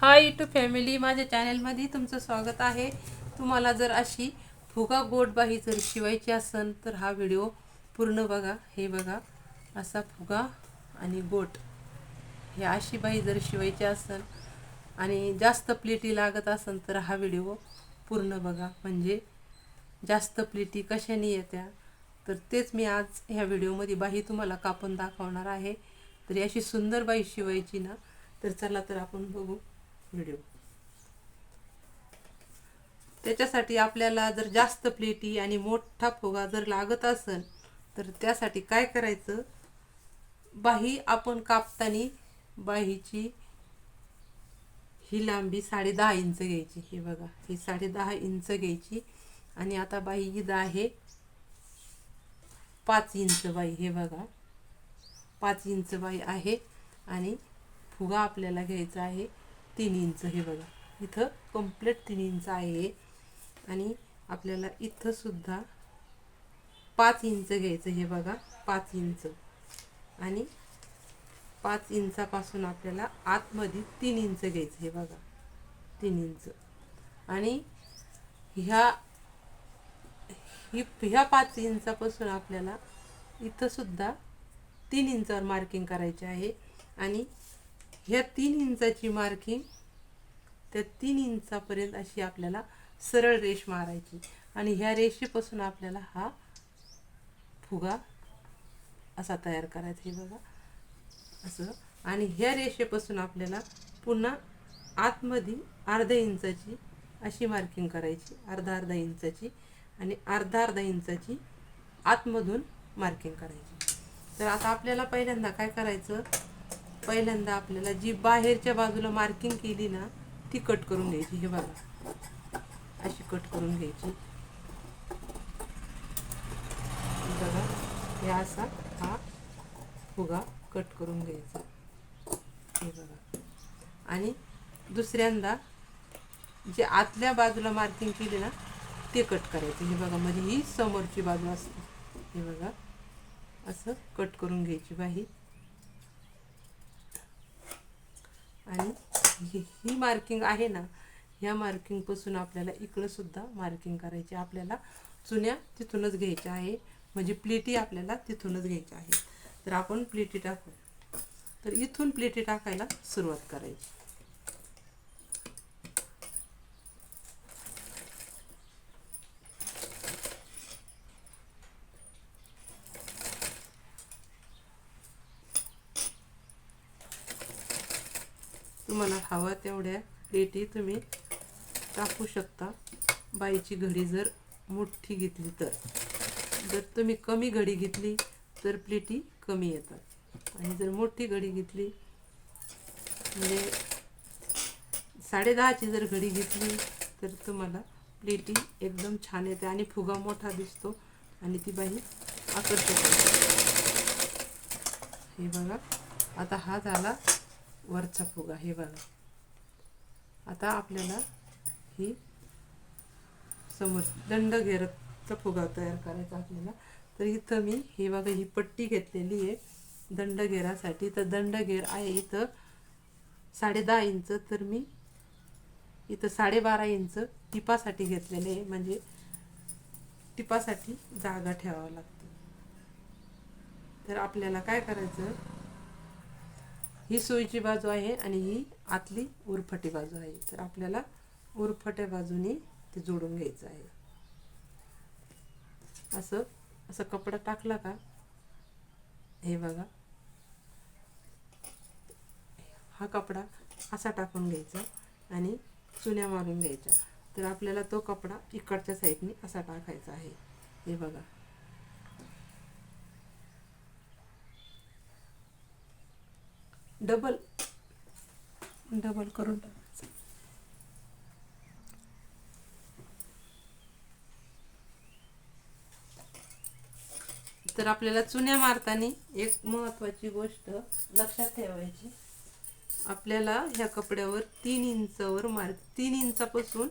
Hi YouTube family, माझ्या चॅनलमध्ये तुमचं स्वागत आहे. तुम्हाला जर अशी फुगा गोट बाही जर शिवायची असेल तर हा व्हिडिओ पूर्ण बघा. हे बघा, असा फुगा आणि गोट हे अशी बाही जर शिवायची असेल आणि जास्त प्लेटी लागत असेल तर हा व्हिडिओ पूर्ण बघा. म्हणजे जास्त प्लेटी कशाने येत्या तर तेच मी आज ह्या व्हिडिओमध्ये बाही तुम्हाला कापून दाखवणार आहे. तर अशी सुंदर बाही शिवायची ना, तर चला तर आपण बघू व्हिडिओ. त्याच्यासाठी आपल्याला जर जास्त प्लेटी आणि मोठा फुगा जर लागत असेल तर त्यासाठी काय करायचं, बाही आपण कापताना बाहीची ही लांबी 10.5 इंच घ्यायची. हे बघा, ही 10.5 इंच घ्यायची. आणि आता बाही ही आहे 5 इंच बाही. हे बघा, 5 इंच बाही आहे आणि फुगा आपल्याला घ्यायचा आहे 3 इंच. हे बघा, इथं कंप्लीट 3 इंच आहे. आणि आपल्याला इथं सुद्धा 5 इंच घ्यायचं. हे बघा, 5 इंच. आणि 5 इंचापासून आपल्याला आतमध्ये 3 इंच घ्यायचं. हे बघा, 3 इंच. आणि ह्या 5 इंचापासून आपल्याला इथं सुद्धा 3 इंचावर मार्किंग करायचे आहे. आणि ह्या 3 इंचाची मार्किंग त्या 3 इंचापर्यंत अशी आपल्याला सरळ रेष मारायची. आणि ह्या रेषेपासून आपल्याला हा फुगा असा तयार करायचा. हे बघा, असं. आणि ह्या रेषेपासून आपल्याला पुन्हा आतमध्ये अर्ध्या इंचाची अशी मार्किंग करायची, अर्धा इंचाची. आणि अर्धा इंचाची आतमधून मार्किंग करायची. तर आता आपल्याला पहिल्यांदा काय करायचं, पहिल्यांदा आपल्याला जी बाहेरच्या बाजूला मार्किंग केली ना ती कट करून घ्यायची. हे बघा, अशी कट करून घ्यायची. बघा, हे असा हा फुगा कट करून घ्यायचा. हे बघा. आणि दुसऱ्यांदा जे आतल्या बाजूला मार्किंग केली ना ते कट करायचं. हे बघा, म्हणजे ही समोरची बाजू असते. हे बघा, असं कट करून घ्यायची बाही. आणि ही मार्किंग आहे ना, ह्या मार्किंगपासून आपल्याला इकडं सुद्धा मार्किंग करायची. आपल्याला चुन्या तिथूनच घ्यायच्या आहे, म्हणजे प्लेटी आपल्याला तिथूनच घ्यायच्या आहे. तर आपण प्लेटी टाकू. तर इथून प्लेटी टाकायला सुरुवात करायची. तुम्हाला हवा तेवढ्या प्लेटी तुम्ही टाकू शकता. बाईची घडी जर मोठी घेतली तर, जर तुम्ही कमी घडी घेतली तर प्लेटी कमी येतात. आणि जर मोठी घडी घेतली म्हणजे 10.5ची जर घडी घेतली तर तुम्हाला प्लेटी एकदम छान येते आणि फुगा मोठा दिसतो आणि ती बाई आकर्षक होते. हे बघा, आता हा झाला वरचा फुगा. हे बघा, आता आपल्याला ही समोर दंड घेरचा फुगा तयार करायचा आपल्याला. तर इथं मी हे बघा, ही पट्टी घेतलेली आहे दंड घेरासाठी. तर दंड घेर आहे इथं 10.5 इंच. तर मी इथं 12.5 इंच टिपासाठी घेतलेले आहे, म्हणजे टिपासाठी जागा ठेवावं लागते. तर आपल्याला काय करायचं, ही सोयीची बाजू आहे आणि ही आतली उरफटी बाजू आहे. तर आपल्याला उरफट्या बाजूने ते जोडून घ्यायचं आहे. असं असं कपडा टाकला का, हे बघा, हा कपडा असा टाकून घ्यायचा आणि चुन्या मारून घ्यायच्या. तर आपल्याला तो कपडा इकडच्या साईडने असा टाकायचा आहे. हे बघा, डबल करून टाकायचं. तर आपल्याला चुन्या मारताना एक महत्त्वाची गोष्ट लक्षात ठेवायची, आपल्याला ह्या कपड्यावर 3 इंचावर 3 इंचापासून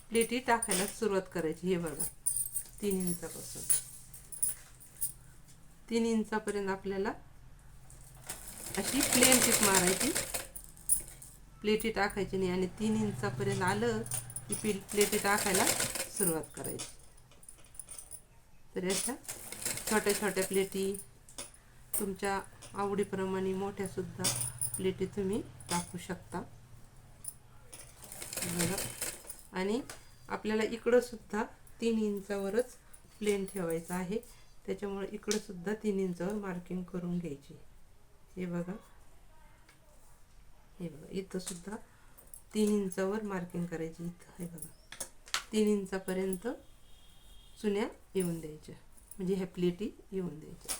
प्लेटी टाकायला सुरुवात करायची. हे बघा, 3 इंचापासून 3 इंचापर्यंत आपल्याला अशी प्लेन टिप मारायची. प्लेटी टाकायची नाही आणि 3 इंचापर्यंत आलं की प्लेटी टाकायला सुरुवात करायची. तर अशा छोट्या छोट्या प्लेटी तुमच्या आवडीप्रमाणे मोठ्यासुद्धा प्लेटी तुम्ही टाकू शकता बघा. आणि आपल्याला इकडं सुद्धा 3 इंचावरच प्लेन ठेवायचं आहे, त्याच्यामुळे इकडं सुद्धा 3 इंचावर मार्किंग करून घ्यायची. हे बघा, हे बघा, इथं सुद्धा 3 इंचावर मार्किंग करायची. इथं हे बघा 3 इंचापर्यंत चुन्या येऊन द्यायच्या, म्हणजे ह्या प्लेटी येऊन द्यायच्या.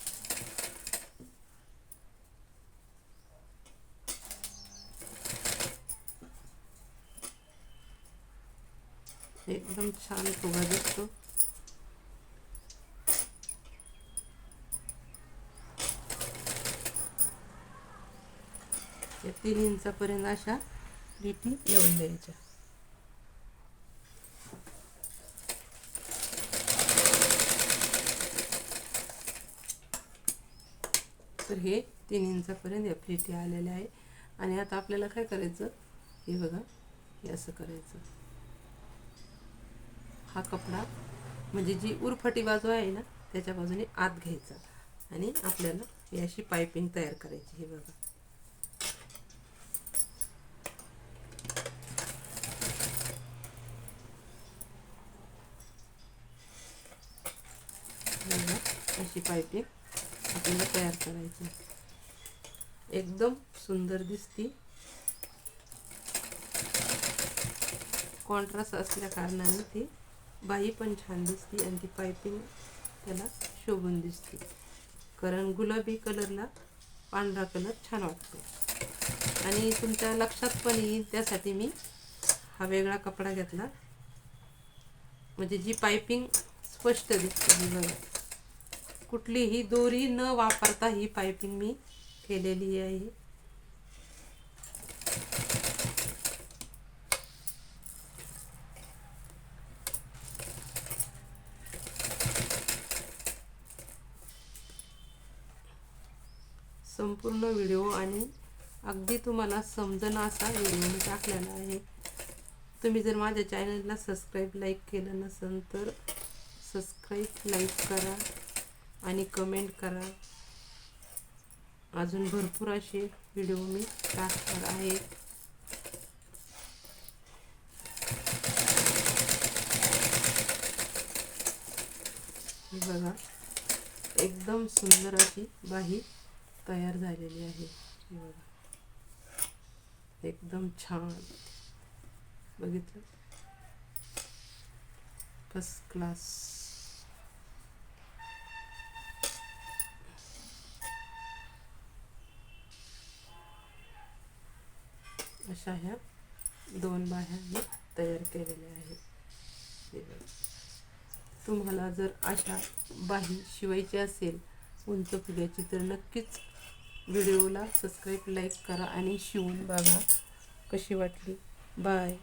एकदम छान फुगा दिसतो. या 3 इंचापर्यंत अशा प्लेटी येऊन द्यायच्या. तर हे 3 इंचापर्यंत या प्लेटी आलेल्या आहे. आणि आता आपल्याला काय करायचं, हे बघा, हे असं करायचं. हा कपडा म्हणजे जी उरफाटी बाजू आहे ना त्याच्या बाजूने आत घ्यायचा आणि आपल्याला ही अशी पाइपिंग तयार करायची. हे बघा, अशी पाइपिंग आपल्याला तयार करायची. एकदम सुंदर दिसती. कॉन्ट्रास्ट असल्या कारणाने ती बाही पण छान दिसते आणि ती पाइपिंग त्याला शोभून दिसते. कारण गुलाबी कलरला पांढरा कलर छान वाटतो. आणि तुमच्या लक्षात पण येईल त्यासाठी मी हा वेगळा कपडा घेतला, म्हणजे जी पाइपिंग स्पष्ट दिसते. बघा, कुठलीही दोरी न वापरता ही पाइपिंग मी केलेली आहे. संपूर्ण व्हिडिओ आणि अगदी तुम्हाला समजणं असा व्हिडिओ मी टाकलेला आहे. तुम्ही जर माझ्या चॅनलला सबस्क्राईब लाईक केलं नसेल तर सबस्क्राईब लाईक करा आणि कमेंट करा. अजून भरपूर असे व्हिडिओ मी टाकणार आहे. हे बघा, एकदम सुंदर अशी बाही तयार झालेली आहे. हे बघा, एकदम छान, बघितलं, फर्स्ट क्लास. अशा ह्या 2 बाह्या मी तयार केलेल्या आहेत. हे बघा, तुम्हाला जर अशा बाही शिवायची असेल उंच फुग्याची तर नक्कीच व्हिडिओला सबस्क्राईब लाईक करा आणि शिवून बघा कशी वाटली. बाय.